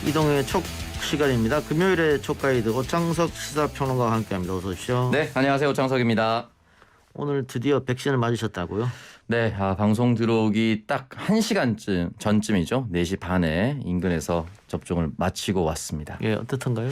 이동의 촉 시간입니다. 금요일의 촉 가이드 오창석 시사평론가와 함께합니다. 어서 오십시오. 네, 안녕하세요. 오창석입니다. 오늘 드디어 백신을 맞으셨다고요? 네, 방송 들어오기 딱 1시간쯤 전쯤이죠. 4시 반에 인근에서 접종을 마치고 왔습니다. 예, 어떻던가요?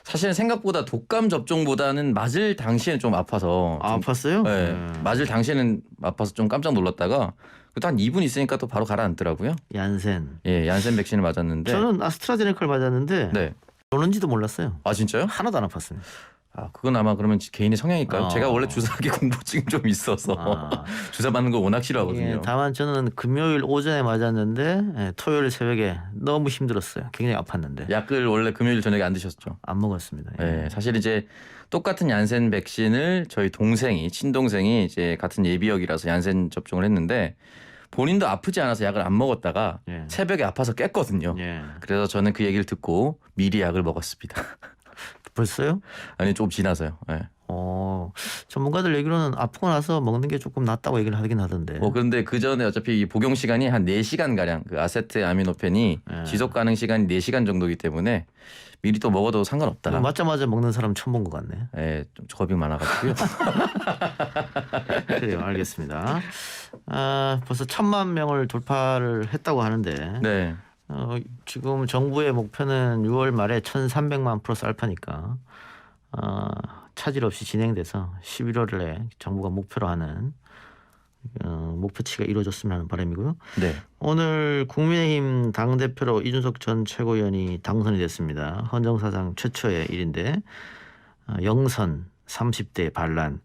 사실은 생각보다 독감 접종보다는 맞을 당시에는 좀 아파서 아팠어요? 네, 맞을 당시에는 아파서 좀 깜짝 놀랐다가 또 한 2분 있으니까 또 바로 가라앉더라고요. 얀센. 예, 얀센 백신을 맞았는데 저는 아스트라제네카를 맞았는데 네. 오는지도 몰랐어요. 아, 진짜요? 하나도 안 아팠습니다. 그건 아마 그러면 개인의 성향일까요? 제가 원래 주사하기 공포증이 좀 있어서 주사 맞는 걸 워낙 싫어하거든요. 예, 다만 저는 금요일 오전에 맞았는데 토요일 새벽에 너무 힘들었어요. 굉장히 아팠는데. 약을 원래 금요일 저녁에 안 드셨죠? 안 먹었습니다. 예. 네, 사실 이제 똑같은 얀센 백신을 저희 친동생이 이제 같은 예비역이라서 얀센 접종을 했는데 본인도 아프지 않아서 약을 안 먹었다가 예. 새벽에 아파서 깼거든요. 예. 그래서 저는 그 얘기를 듣고 미리 약을 먹었습니다. 벌써요? 아니, 좀 지나서요. 네. 전문가들 얘기로는 아프고 나서 먹는 게 조금 낫다고 얘기를 하긴 하던데. 그런데 그 전에 어차피 이 복용 시간이 한 4시간 가량 그 아세트아미노펜이 예. 지속 가능 시간이 4시간 정도이기 때문에 미리 또 먹어도 상관없다. 맞자마자 먹는 사람 처음 본 것 같네. 네, 좀 겁이 많아가지고요. 그래요, 알겠습니다. 벌써 1,000만 명을 돌파를 했다고 하는데 네. 지금 정부의 목표는 6월 말에 1,300만 플러스 알파니까 차질 없이 진행돼서 11월에 정부가 목표로 하는 목표치가 이루어졌으면 하는 바람이고요. 네. 오늘 국민의힘 당대표로 이준석 전 최고위원이 당선이 됐습니다. 헌정사상 최초의 일인데 영선 30대 반란.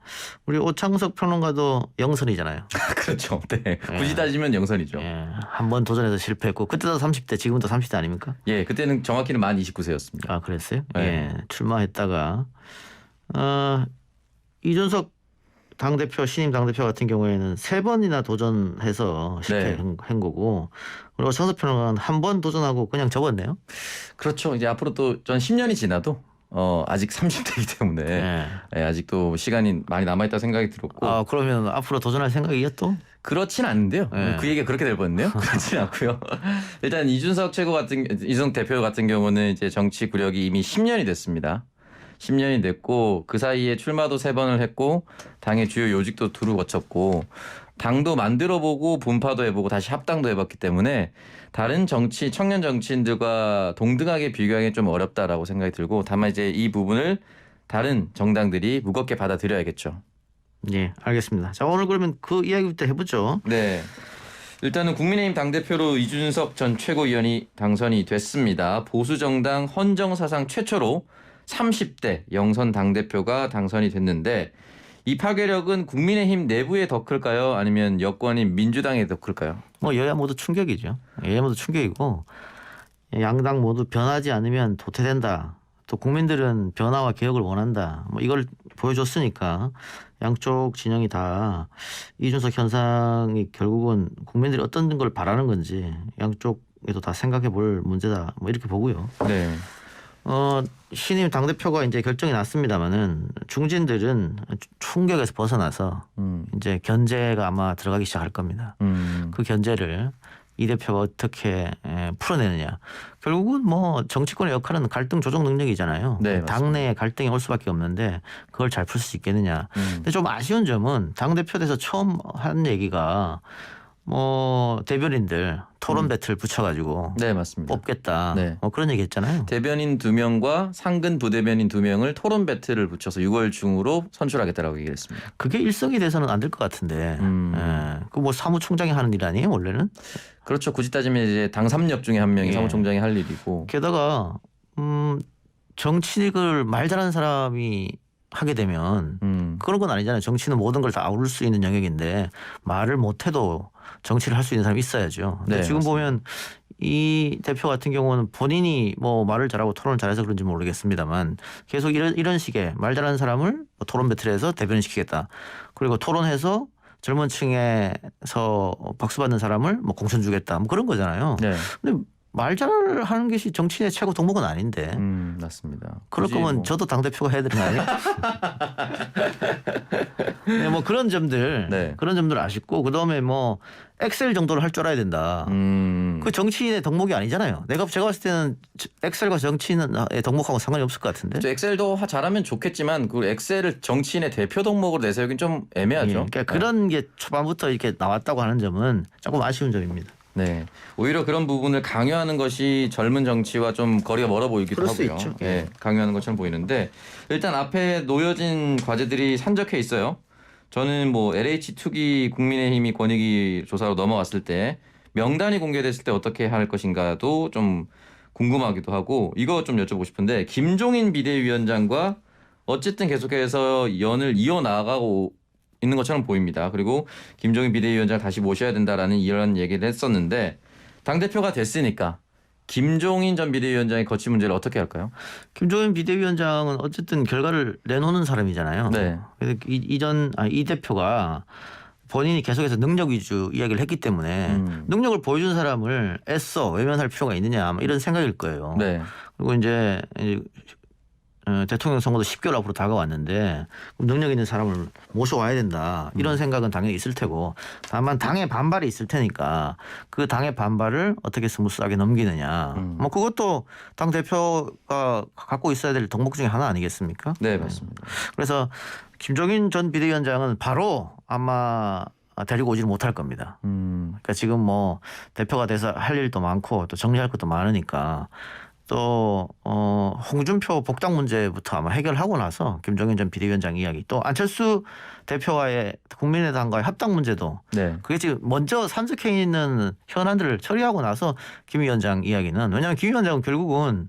우리 오창석 평론가도 영선이잖아요. 그렇죠. 네. 굳이 따지면 영선이죠. 예, 한번 도전해서 실패했고 그때도 30대 지금도 30대 아닙니까? 예, 그때는 정확히는 만 29세였습니다. 아, 그랬어요? 네. 예, 출마했다가 이준석 당대표 신임 당대표 같은 경우에는 3번이나 도전해서 실패한 거고 그리고 오창석 평론가는 한 번 도전하고 그냥 접었네요. 그렇죠. 이제 앞으로 또 전 10년이 지나도 아직 30대이기 때문에 예. 예, 아직도 시간이 많이 남아있다 생각이 들었고 그러면 앞으로 도전할 생각이요 또? 그렇진 않은데요. 네. 그 얘기가 그렇게 될 뻔했네요. 그렇진 않고요. 일단 이준석 대표 같은 경우는 이제 정치 구력이 이미 10년이 됐습니다. 10년이 됐고 그 사이에 출마도 3번을 했고 당의 주요 요직도 두루 거쳤고 당도 만들어보고 분파도 해보고 다시 합당도 해봤기 때문에 다른 청년 정치인들과 동등하게 비교하기 좀 어렵다라고 생각이 들고 다만 이제 이 부분을 다른 정당들이 무겁게 받아들여야겠죠. 예, 알겠습니다. 자, 오늘 그러면 그 이야기부터 해보죠. 네. 일단은 국민의힘 당대표로 이준석 전 최고위원이 당선이 됐습니다. 보수정당 헌정사상 최초로 30대 영선 당대표가 당선이 됐는데 이 파괴력은 국민의힘 내부에 더 클까요? 아니면 여권인 민주당에 더 클까요? 여야 모두 충격이죠. 여야 모두 충격이고 양당 모두 변하지 않으면 도태된다. 또 국민들은 변화와 개혁을 원한다. 이걸 보여줬으니까 양쪽 진영이 다 이준석 현상이 결국은 국민들이 어떤 걸 바라는 건지 양쪽에도 다 생각해 볼 문제다. 이렇게 보고요. 네. 신임 당대표가 이제 결정이 났습니다만은 중진들은 충격에서 벗어나서 이제 견제가 아마 들어가기 시작할 겁니다. 그 견제를 이 대표가 어떻게 풀어내느냐. 결국은 정치권의 역할은 갈등 조정 능력이잖아요. 네, 당내에 갈등이 올 수밖에 없는데 그걸 잘 풀 수 있겠느냐. 근데 좀 아쉬운 점은 당대표 돼서 처음 한 얘기가 대변인들 토론 배틀 붙여가지고 네, 맞습니다. 뽑겠다. 네. 그런 얘기 했잖아요. 대변인 2명과 상근 부대변인 2명을 토론 배틀을 붙여서 6월 중으로 선출하겠다라고 얘기를 했습니다. 그게 일성이 돼서는 안 될 것 같은데. 그 사무총장이 하는 일 아니에요, 원래는? 그렇죠. 굳이 따지면 이제 당 3역 중에 한 명이 예. 사무총장이 할 일이고. 게다가 정치를 말 잘하는 사람이 하게 되면 그런 건 아니잖아요. 정치는 모든 걸 다 아우를 수 있는 영역인데 말을 못해도 정치를 할 수 있는 사람이 있어야죠. 근데 네, 지금 맞습니다. 보면 이 대표 같은 경우는 본인이 말을 잘하고 토론을 잘해서 그런지 모르겠습니다만 계속 이런 식의 말 잘하는 사람을 토론 배틀에서 대변시키겠다. 그리고 토론해서 젊은 층에서 박수 받는 사람을 공천 주겠다. 그런 거잖아요. 네. 근데 말 잘하는 것이 정치인의 최고 덕목은 아닌데. 맞습니다. 그럴 굳이 거면 뭐. 저도 당대표가 해야 되는 거 아니에요? 네, 뭐 그런 점들, 네. 그런 점들 아쉽고, 그 다음에 뭐 엑셀 정도를 할 줄 알아야 된다. 그 정치인의 덕목이 아니잖아요. 제가 봤을 때는 엑셀과 정치인의 덕목하고 상관이 없을 것 같은데. 저 엑셀도 잘하면 좋겠지만 그 엑셀을 정치인의 대표 덕목으로 내세우긴 좀 애매하죠. 예, 그러니까 그런 게 초반부터 이렇게 나왔다고 하는 점은 조금 아쉬운 점입니다. 네. 오히려 그런 부분을 강요하는 것이 젊은 정치와 좀 거리가 멀어 보이기도 그럴 수 하고요. 있죠. 예, 강요하는 것처럼 보이는데 일단 앞에 놓여진 과제들이 산적해 있어요. 저는 뭐 LH 투기 국민의힘이 권익위 조사로 넘어왔을 때 명단이 공개됐을 때 어떻게 할 것인가도 좀 궁금하기도 하고 이거 좀 여쭤보고 싶은데 김종인 비대위원장과 어쨌든 계속해서 연을 이어나가고 있는 것처럼 보입니다. 그리고 김종인 비대위원장 다시 모셔야 된다라는 이런 얘기를 했었는데 당대표가 됐으니까 김종인 전 비대위원장의 거취 문제를 어떻게 할까요? 김종인 비대위원장은 어쨌든 결과를 내놓는 사람이잖아요. 네. 그래서 이 대표가 본인이 계속해서 능력 위주 이야기를 했기 때문에 능력을 보여준 사람을 애써 외면할 필요가 있느냐 뭐 이런 생각일 거예요. 네. 그리고 이제 대통령 선거도 10개월 앞으로 다가왔는데 능력 있는 사람을 모셔와야 된다. 이런 생각은 당연히 있을 테고 다만 당의 반발이 있을 테니까 그 당의 반발을 어떻게 스무스하게 넘기느냐. 뭐 그것도 당 대표가 갖고 있어야 될 덕목 중에 하나 아니겠습니까? 네, 맞습니다. 그래서 김종인 전 비대위원장은 바로 아마 데리고 오지는 못할 겁니다. 그러니까 지금 뭐 대표가 돼서 할 일도 많고 또 정리할 것도 많으니까 또 홍준표 복당 문제부터 아마 해결하고 나서 김종인 전 비대위원장 이야기 또 안철수 대표와의 국민의당과의 합당 문제도 네. 그게 지금 먼저 산적해 있는 현안들을 처리하고 나서 김 위원장 이야기는 왜냐하면 김 위원장은 결국은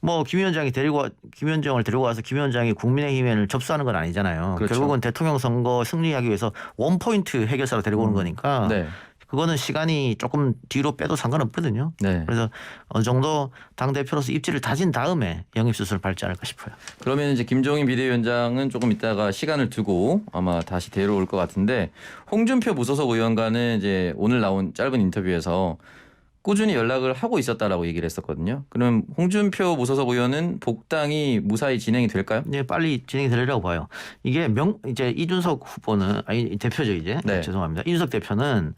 뭐 김 위원장을 데리고 와서 김 위원장이 국민의힘을 접수하는 건 아니잖아요. 그렇죠. 결국은 대통령 선거 승리하기 위해서 원포인트 해결사로 데리고 오는 거니까 네. 그거는 시간이 조금 뒤로 빼도 상관없거든요. 네. 그래서 어느 정도 당대표로서 입지를 다진 다음에 영입수술을 밟지 않을까 싶어요. 그러면 이제 김종인 비대위원장은 조금 있다가 시간을 두고 아마 다시 데려올 것 같은데 홍준표 무소속 의원과는 이제 오늘 나온 짧은 인터뷰에서 꾸준히 연락을 하고 있었다라고 얘기를 했었거든요. 그럼 홍준표 무소속 의원은 복당이 무사히 진행이 될까요? 네, 빨리 진행이 되리라고 봐요. 이게 이제 이준석 후보는 대표죠 이제. 네. 죄송합니다. 이준석 대표는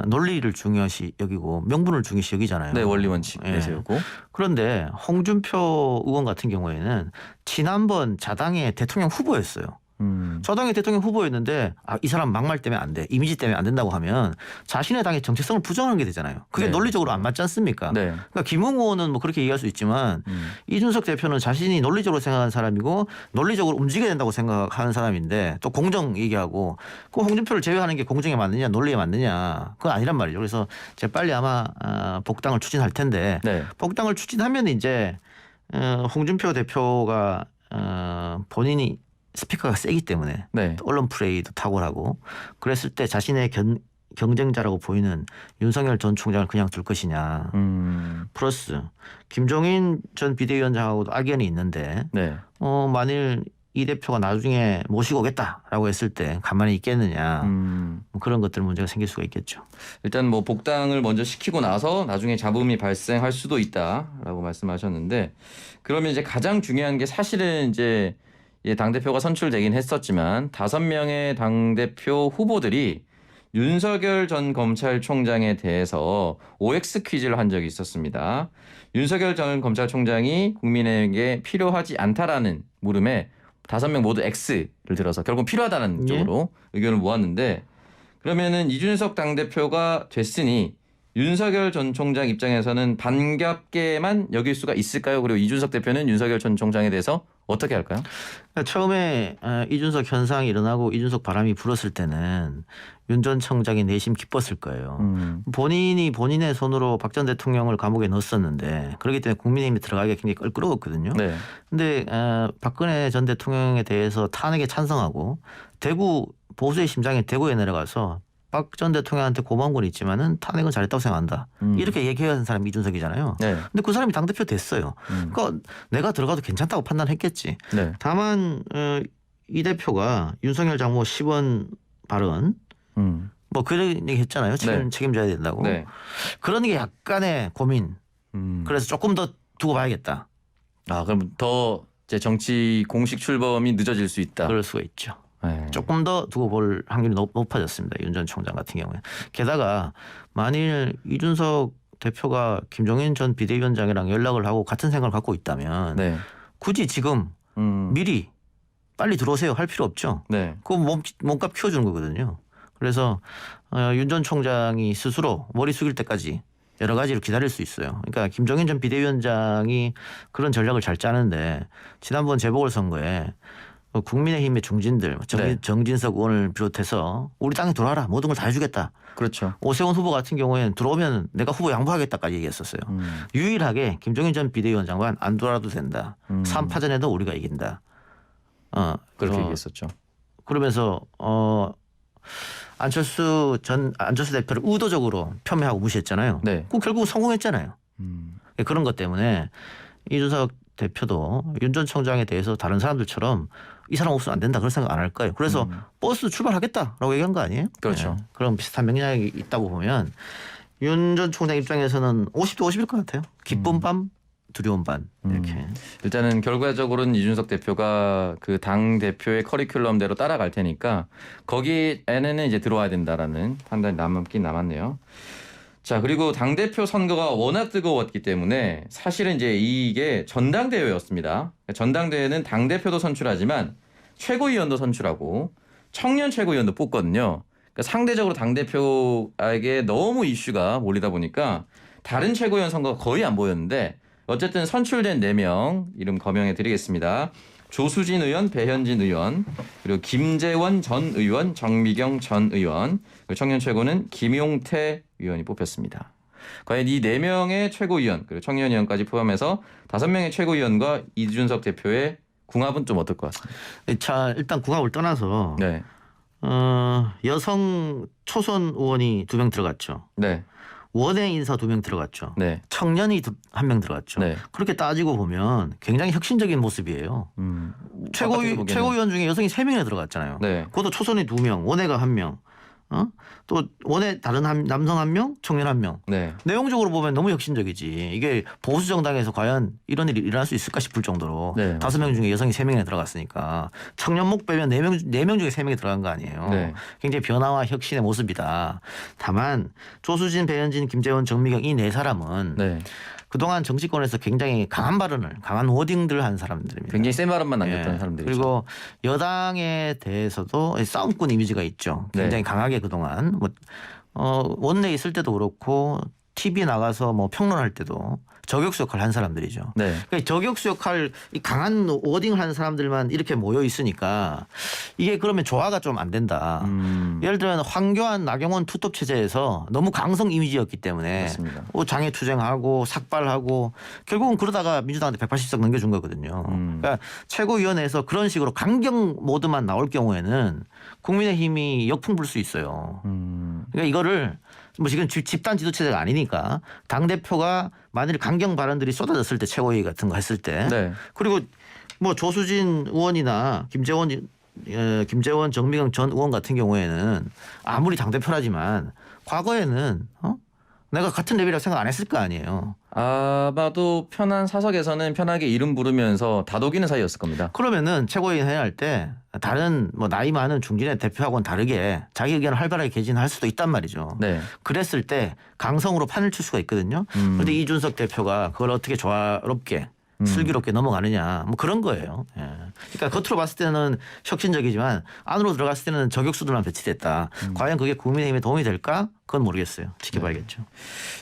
논리를 중요시 여기고 명분을 중요시 여기잖아요. 네, 원리 원칙 예. 내세우고. 그런데 홍준표 의원 같은 경우에는 지난번 자당의 대통령 후보였어요. 저당의 대통령 후보였는데 이 사람 막말 때문에 안 돼. 이미지 때문에 안 된다고 하면 자신의 당의 정체성을 부정하는 게 되잖아요. 그게 네. 논리적으로 안 맞지 않습니까? 네. 그러니까 김웅 의원은 뭐 그렇게 얘기할 수 있지만 이준석 대표는 자신이 논리적으로 생각하는 사람이고 논리적으로 움직여야 된다고 생각하는 사람인데 또 공정 얘기하고 그 홍준표를 제외하는 게 공정에 맞느냐 논리에 맞느냐 그건 아니란 말이죠. 그래서 제가 빨리 아마 복당을 추진할 텐데 네. 복당을 추진하면 이제 홍준표 대표가 본인이 스피커가 세기 때문에 네. 언론 플레이도 탁월하고 그랬을 때 자신의 경쟁자라고 보이는 윤석열 전 총장을 그냥 둘 것이냐. 플러스 김종인 전 비대위원장하고도 악연이 있는데 네. 만일 이 대표가 나중에 모시고 오겠다라고 했을 때 가만히 있겠느냐. 뭐 그런 것들 문제가 생길 수가 있겠죠. 일단 뭐 복당을 먼저 시키고 나서 나중에 잡음이 발생할 수도 있다라고 말씀하셨는데 그러면 이제 가장 중요한 게 사실은 이제 당대표가 선출되긴 했었지만 5명의 당대표 후보들이 윤석열 전 검찰총장에 대해서 OX 퀴즈를 한 적이 있었습니다. 윤석열 전 검찰총장이 국민에게 필요하지 않다라는 물음에 5명 모두 X를 들어서 결국 필요하다는 쪽으로 의견을 모았는데 그러면은 이준석 당대표가 됐으니 윤석열 전 총장 입장에서는 반갑게만 여길 수가 있을까요? 그리고 이준석 대표는 윤석열 전 총장에 대해서 어떻게 할까요? 그러니까 처음에 이준석 현상이 일어나고 이준석 바람이 불었을 때는 윤 전 청장이 내심 기뻤을 거예요. 본인이 본인의 손으로 박 전 대통령을 감옥에 넣었었는데 그렇기 때문에 국민의힘에 들어가기가 굉장히 껄끄러웠거든요. 네. 근데 박근혜 전 대통령에 대해서 탄핵에 찬성하고 대구 보수의 심장인 대구에 내려가서 박 전 대통령한테 고마운 건 있지만은 탄핵은 잘했다고 생각한다. 이렇게 얘기한 사람이 이준석이잖아요. 네. 근데 그 사람이 당대표 됐어요. 그러니까 내가 들어가도 괜찮다고 판단했겠지. 네. 다만 이 대표가 윤석열 장모 10원 발언 뭐 그런 얘기 했잖아요. 네. 책임져야 된다고. 네. 그런 게 약간의 고민. 음. 그래서 조금 더 두고 봐야겠다. 아 그럼 더 이제 정치 공식 출범이 늦어질 수 있다. 그럴 수가 있죠. 네. 조금 더 두고 볼 확률이 높아졌습니다. 윤 전 총장 같은 경우에. 게다가 만일 이준석 대표가 김종인 전 비대위원장이랑 연락을 하고 같은 생각을 갖고 있다면 네. 굳이 지금 미리 빨리 들어오세요 할 필요 없죠. 네. 그거 몸값 키워주는 거거든요. 그래서 윤 전 총장이 스스로 머리 숙일 때까지 여러 가지로 기다릴 수 있어요. 그러니까 김종인 전 비대위원장이 그런 전략을 잘 짜는데 지난번 재보궐선거에 국민의힘의 중진들 네. 정진석 의원을 비롯해서 우리 땅에 들어와라 모든 걸 다 해주겠다. 그렇죠. 오세훈 후보 같은 경우에는 들어오면 내가 후보 양보하겠다까지 얘기했었어요. 유일하게 김종인 전 비대위원장만 안 돌아도 된다. 3파전에도 우리가 이긴다. 그렇게 얘기했었죠. 그러면서 안철수 대표를 의도적으로 폄훼하고 무시했잖아요. 네. 그 결국 성공했잖아요. 그런 것 때문에 이준석 대표도 윤 전 총장에 대해서 다른 사람들처럼 이 사람 없으면 안 된다 그런 생각 안 할 거예요. 그래서 버스 출발하겠다라고 얘기한 거 아니에요? 그렇죠. 네. 그런 비슷한 맥락이 있다고 보면 윤 전 총장 입장에서는 50대 50일 것 같아요. 기쁜 밤 두려운 반 이렇게. 일단은 결과적으로는 이준석 대표가 그 당 대표의 커리큘럼대로 따라갈 테니까 거기에는 이제 들어와야 된다라는 판단이 남긴 남았네요. 자 그리고 당 대표 선거가 워낙 뜨거웠기 때문에 사실은 이제 이게 전당대회였습니다. 전당대회는 당 대표도 선출하지만 최고위원도 선출하고 청년 최고위원도 뽑거든요. 그러니까 상대적으로 당 대표에게 너무 이슈가 몰리다 보니까 다른 최고위원 선거가 거의 안 보였는데. 어쨌든 선출된 4명 이름 거명해 드리겠습니다. 조수진 의원, 배현진 의원, 그리고 김재원 전 의원, 정미경 전 의원, 그리고 청년 최고는 김용태 의원이 뽑혔습니다. 과연 이 4명의 최고위원, 그리고 청년 의원까지 포함해서 5명의 최고위원과 이준석 대표의 궁합은 좀 어떨 것 같습니다. 자 일단 궁합을 떠나서 네. 여성 초선 의원이 2명 들어갔죠. 네. 원외 인사 2명 들어갔죠. 네. 청년이 1명 들어갔죠. 네. 그렇게 따지고 보면 굉장히 혁신적인 모습이에요. 최고위원 중에 여성이 3명이나 들어갔잖아요. 네. 그것도 초선이 2명, 원외가 1명. 또 원외 다른 남성 1명, 청년 1명. 네. 내용적으로 보면 너무 혁신적이지. 이게 보수 정당에서 과연 이런 일이 일어날 수 있을까 싶을 정도로 네, 5명 중에 여성이 3명이나 들어갔으니까 청년목 빼면 4명 중에 3명이 들어간 거 아니에요. 네. 굉장히 변화와 혁신의 모습이다. 다만 조수진, 배현진, 김재원, 정미경 이 4사람은 네. 그동안 정치권에서 굉장히 강한 발언을 강한 워딩들을 한 사람들입니다. 굉장히 센 발언만 남겼던 예. 사람들이죠. 그리고 여당에 대해서도 싸움꾼 이미지가 있죠. 굉장히 네. 강하게 그동안 원내에 있을 때도 그렇고 TV 나가서 뭐 평론할 때도 저격수 역할을 한 사람들이죠. 네. 그러니까 저격수 역할 이 강한 워딩을 하는 사람들만 이렇게 모여 있으니까 이게 그러면 조화가 좀 안 된다. 예를 들면 황교안, 나경원 투톱 체제에서 너무 강성 이미지였기 때문에 맞습니다. 장애 투쟁하고 삭발하고 결국은 그러다가 민주당한테 180석 넘겨준 거거든요. 그러니까 최고위원회에서 그런 식으로 강경 모드만 나올 경우에는 국민의힘이 역풍 불 수 있어요. 그러니까 이거를 뭐 지금 집단 지도 체제가 아니니까 당 대표가 만일 강경 발언들이 쏟아졌을 때 최고위원 같은 거 했을 때 네. 그리고 뭐 조수진 의원이나 김재원, 정미경 전 의원 같은 경우에는 아무리 당 대표라지만 과거에는 내가 같은 레벨이라고 생각 안 했을 거 아니에요. 아마도 편한 사석에서는 편하게 이름 부르면서 다독이는 사이였을 겁니다. 그러면은 최고위원 회의할 때 다른 뭐 나이 많은 중진의 대표하고는 다르게 자기 의견을 활발하게 개진할 수도 있단 말이죠. 네. 그랬을 때 강성으로 판을 칠 수가 있거든요. 그런데 이준석 대표가 그걸 어떻게 조화롭게 슬기롭게 넘어가느냐 뭐 그런 거예요. 예. 그러니까 겉으로 봤을 때는 혁신적이지만 안으로 들어갔을 때는 저격수들만 배치됐다. 과연 그게 국민의힘에 도움이 될까? 그건 모르겠어요. 지켜봐야겠죠.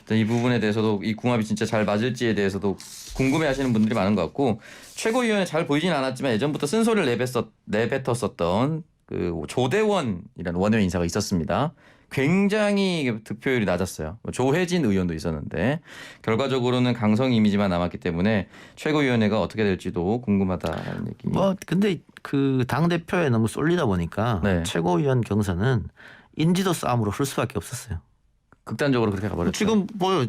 일단 이 부분에 대해서도 이 궁합이 진짜 잘 맞을지에 대해서도 궁금해하시는 분들이 많은 것 같고 최고위원회 잘 보이진 않았지만 예전부터 쓴소리를 내뱉었었던 그 조대원이라는 원외 인사가 있었습니다. 굉장히 득표율이 낮았어요. 조혜진 의원도 있었는데 결과적으로는 강성 이미지만 남았기 때문에 최고위원회가 어떻게 될지도 궁금하다는 얘기. 뭐 근데 그 당 대표에 너무 쏠리다 보니까 네. 최고위원 경선은 인지도 싸움으로 흘 수밖에 없었어요. 극단적으로 그렇게 가버렸죠. 지금 보여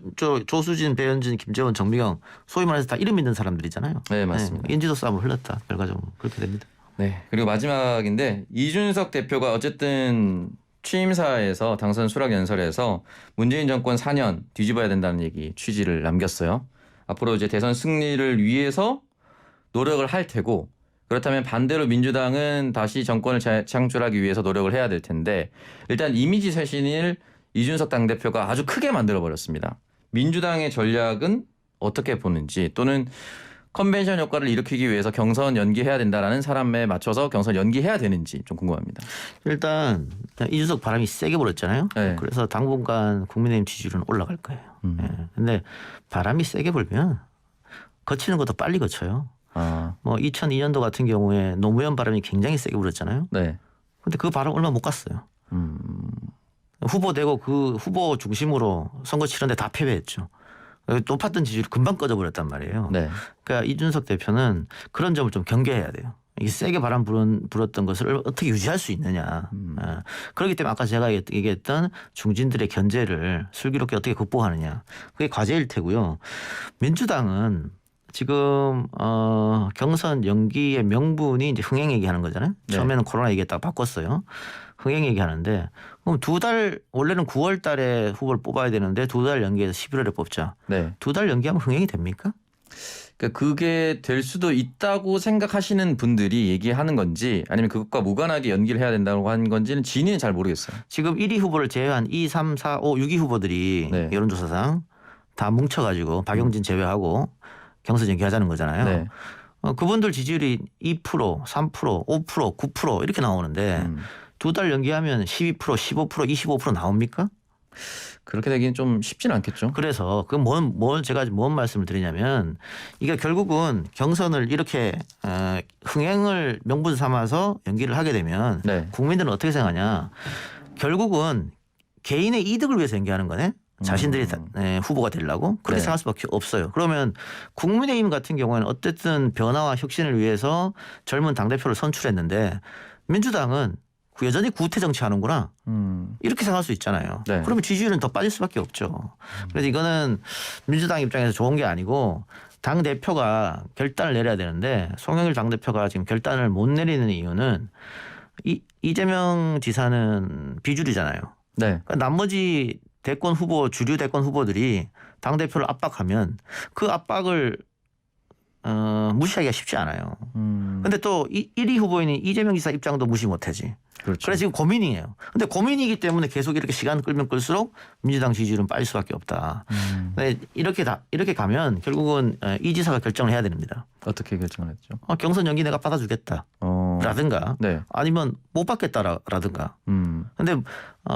조수진, 배현진, 김재원, 정미경 소위 말해서 다 이름 있는 사람들이잖아요. 네, 맞습니다. 인지도 싸움을 흘렀다. 결과적으로 그렇게 됩니다. 네. 그리고 마지막인데 이준석 대표가 어쨌든 취임사에서 당선 수락 연설에서 문재인 정권 4년 뒤집어야 된다는 얘기 취지를 남겼어요. 앞으로 이제 대선 승리를 위해서 노력을 할 테고 그렇다면 반대로 민주당은 다시 정권을 창출하기 위해서 노력을 해야 될 텐데 일단 이미지 쇄신을 이준석 당대표가 아주 크게 만들어버렸습니다. 민주당의 전략은 어떻게 보는지 또는 컨벤션 효과를 일으키기 위해서 경선 연기해야 된다라는 사람에 맞춰서 경선 연기해야 되는지 좀 궁금합니다. 일단 이준석 바람이 세게 불었잖아요. 네. 그래서 당분간 국민의힘 지지율은 올라갈 거예요. 근데 바람이 세게 불면 거치는 것도 빨리 거쳐요. 아, 뭐 2002년도 같은 경우에 노무현 바람이 굉장히 세게 불었잖아요. 네. 근데 그 바람 얼마 못 갔어요. 후보 되고 그 후보 중심으로 선거 치렀는데 다 패배했죠. 높았던 지지율이 금방 꺼져버렸단 말이에요. 네. 그러니까 이준석 대표는 그런 점을 좀 경계해야 돼요. 이 세게 바람 불었던 것을 어떻게 유지할 수 있느냐. 그렇기 때문에 아까 제가 얘기했던 중진들의 견제를 슬기롭게 어떻게 극복하느냐. 그게 과제일 테고요. 민주당은 지금 경선 연기의 명분이 이제 흥행 얘기하는 거잖아요. 네. 처음에는 코로나 얘기했다가 바꿨어요. 흥행 얘기하는데 그럼 원래는 9월 달에 후보를 뽑아야 되는데 2달 연기해서 11월에 뽑자. 네. 2달 연기하면 흥행이 됩니까? 그러니까 그게 될 수도 있다고 생각하시는 분들이 얘기하는 건지 아니면 그것과 무관하게 연기를 해야 된다고 하는 건지는 진위는 잘 모르겠어요. 지금 1위 후보를 제외한 2, 3, 4, 5, 6위 후보들이 네. 여론조사상 다 뭉쳐가지고 박용진 제외하고 경선 연기하자는 거잖아요. 네. 그분들 지지율이 2%, 3%, 5%, 9% 이렇게 나오는데 2달 연기하면 12%, 15%, 25% 나옵니까? 그렇게 되기는 좀 쉽지는 않겠죠. 그래서 제가 뭔 말씀을 드리냐면 이게 결국은 경선을 이렇게 흥행을 명분 삼아서 연기를 하게 되면 네. 국민들은 어떻게 생각하냐? 결국은 개인의 이득을 위해서 연기하는 거네. 자신들이 후보가 되려고 그렇게 네. 생각할 수밖에 없어요. 그러면 국민의힘 같은 경우에는 어쨌든 변화와 혁신을 위해서 젊은 당대표를 선출했는데 민주당은 여전히 구태 정치하는구나. 이렇게 생각할 수 있잖아요. 네. 그러면 지지율은 더 빠질 수밖에 없죠. 그래서 이거는 민주당 입장에서 좋은 게 아니고 당 대표가 결단을 내려야 되는데 송영길 당 대표가 지금 결단을 못 내리는 이유는 이재명 지사는 비주류잖아요. 네. 그러니까 나머지 주류 대권 후보들이 당 대표를 압박하면 그 압박을 무시하기가 쉽지 않아요. 근데 또 1위 후보인 이재명 지사 입장도 무시 못하지. 그렇죠. 그래서 지금 고민이에요. 근데 고민이기 때문에 계속 이렇게 시간 끌면 끌수록 민주당 지지율은 빠질 수밖에 없다. 근데 이렇게 가면 결국은 이 지사가 결정을 해야 됩니다. 어떻게 결정을 했죠? 경선 연기 내가 받아주겠다. 라든가 네. 아니면 못 받겠다라든가. 근데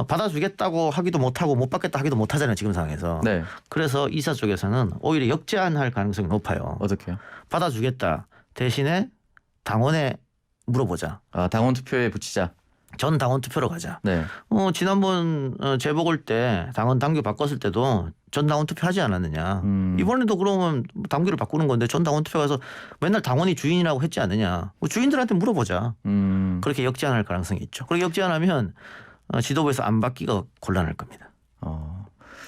받아주겠다고 하기도 못하고 못 받겠다 하기도 못하잖아요. 지금 상황에서. 네. 그래서 이사 쪽에서는 오히려 역제안할 가능성이 높아요. 어떻게요? 받아주겠다. 대신에 당원에 물어보자. 아, 당원 투표에 붙이자. 전 당원 투표로 가자. 네. 지난번 재보궐 때 당원 당규 바꿨을 때도 전 당원 투표하지 않았느냐. 이번에도 그러면 당규를 바꾸는 건데 전 당원 투표 가서 맨날 당원이 주인이라고 했지 않느냐. 주인들한테 물어보자. 그렇게 역제안할 가능성이 있죠. 그렇게 역제안하면 지도부에서 안 받기가 곤란할 겁니다.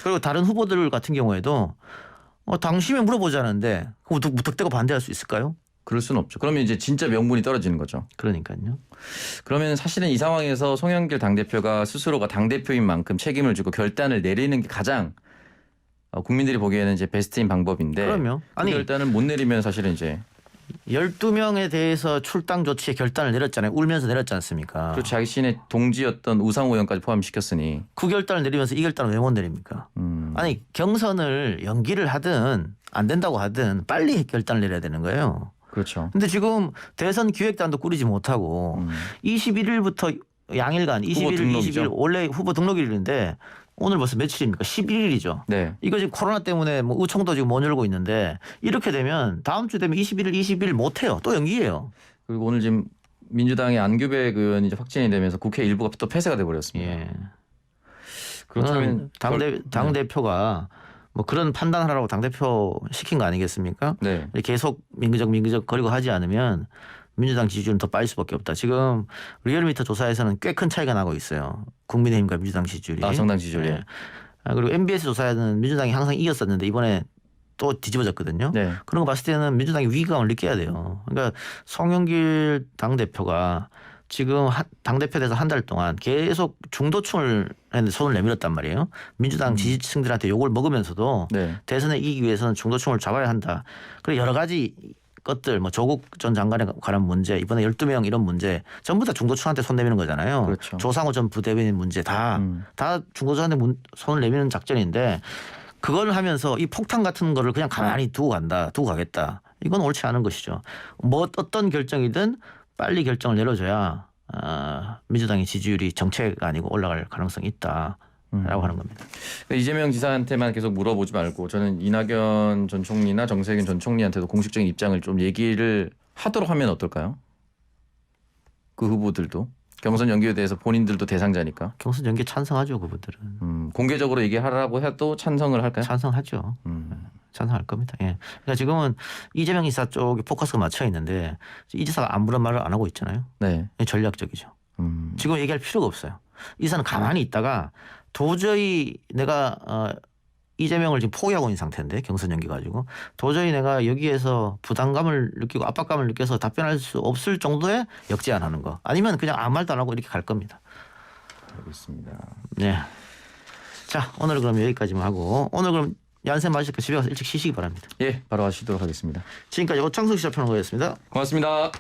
그리고 다른 후보들 같은 경우에도 당심에 물어보자는데 무턱대고 반대할 수 있을까요? 그럴 수는 없죠. 그러면 이제 진짜 명분이 떨어지는 거죠. 그러니까요. 그러면 사실은 이 상황에서 송영길 당대표가 스스로가 당대표인 만큼 책임을 지고 결단을 내리는 게 가장 국민들이 보기에는 이제 베스트인 방법인데 그럼요. 그 결단을 못 내리면 사실은 이제 12명에 대해서 출당 조치의 결단을 내렸잖아요. 울면서 내렸지 않습니까? 또 자신의 동지였던 우상호 의원까지 포함시켰으니 그 결단을 내리면서 이 결단을 왜 못 내립니까? 아니 경선을 연기를 하든 안 된다고 하든 빨리 결단을 내려야 되는 거예요. 그렇죠. 근데 지금 대선 기획단도 꾸리지 못하고 21일부터 양일간 21일, 등록이죠. 20일 원래 후보 등록일인데 오늘 벌써 며칠입니까? 11일이죠. 네. 이거 지금 코로나 때문에 뭐 의총도 지금 못 열고 있는데 이렇게 되면 다음 주 되면 21일, 20일 못 해요. 또 연기해요. 그리고 오늘 지금 민주당의 안규백 의원이 이제 확진이 되면서 국회 일부가 또 폐쇄가 돼 버렸습니다. 예. 그렇다면 당 대표가 뭐 그런 판단하라고 당 대표 시킨 거 아니겠습니까? 네. 계속 민주적 거리고 하지 않으면 민주당 지지율은 더 빠질 수밖에 없다. 지금 리얼미터 조사에서는 꽤 큰 차이가 나고 있어요. 국민의힘과 민주당 지지율이. 정당 지지율이. 네. 그리고 MBS 조사에는 민주당이 항상 이겼었는데 이번에 또 뒤집어졌거든요. 네. 그런 거 봤을 때는 민주당이 위기감을 느껴야 돼요. 그러니까 송영길 당대표가 지금 당대표 돼서 한 달 동안 계속 중도층을 했는데 손을 내밀었단 말이에요. 민주당 지지층들한테 욕을 먹으면서도 네. 대선에 이기기 위해서는 중도층을 잡아야 한다. 그리고 여러 가지 것들 뭐 조국 전 장관에 관한 문제 이번에 12명 이런 문제 전부 다 중도층한테 손 내미는 거잖아요. 그렇죠. 조상호 전 부대변인 문제 다 중도층한테 손을 내미는 작전인데 그걸 하면서 이 폭탄 같은 거를 그냥 가만히 두고 가겠다. 이건 옳지 않은 것이죠. 뭐 어떤 결정이든 빨리 결정을 내려줘야 민주당의 지지율이 정체가 아니고 올라갈 가능성이 있다라고 하는 겁니다. 이재명 지사한테만 계속 물어보지 말고 저는 이낙연 전 총리나 정세균 전 총리한테도 공식적인 입장을 좀 얘기를 하도록 하면 어떨까요? 그 후보들도 경선 연기에 대해서 본인들도 대상자니까 경선 연기 찬성하죠, 그분들은. 공개적으로 얘기하라고 해도 찬성을 할까요? 찬성하죠. 찬성할 겁니다. 예. 그러니까 지금은 이재명 지사 쪽에 포커스가 맞춰 있는데 이 지사가 아무런 말을 안 하고 있잖아요. 네. 전략적이죠. 지금 얘기할 필요가 없어요. 이 지사는 가만히 있다가 도저히 내가 이재명을 지금 포기하고 있는 상태인데 경선 연기 가지고 도저히 내가 여기에서 부담감을 느끼고 압박감을 느껴서 답변할 수 없을 정도의 역제안하는 거 아니면 그냥 아무 말도 안 하고 이렇게 갈 겁니다. 알겠습니다. 네. 자, 오늘 그럼 여기까지만 하고 오늘 그럼 얀센 마시고 집에 가서 일찍 쉬시기 바랍니다. 예, 바로 하시도록 하겠습니다. 지금까지 오창석 시사평론가였습니다. 고맙습니다.